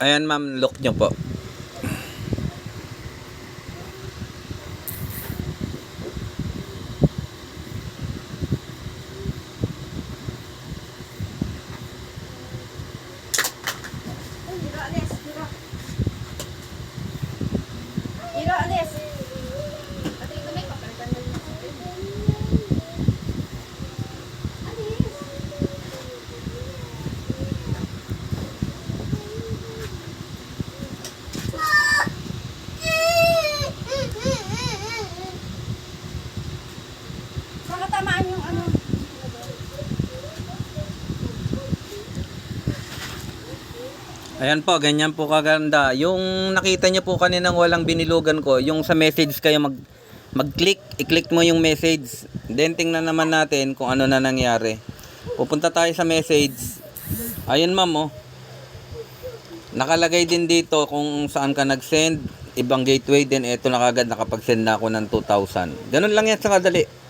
Ayan ma'am, look nyo po. Baka tamaan yung ano. Ayan po, ganyan po kaganda. Yung nakita nyo po kaninang walang binilugan ko, yung sa message kayo mag-click, i-click mo yung message. Then tingnan naman natin kung ano na nangyari. Pupunta tayo sa message. Ayun ma'am oh. Nakalagay din dito kung saan ka nag-send, ibang gateway din. Ito na kagad nakapag-send na ako ng 2,000. Ganun lang yan sa kadali.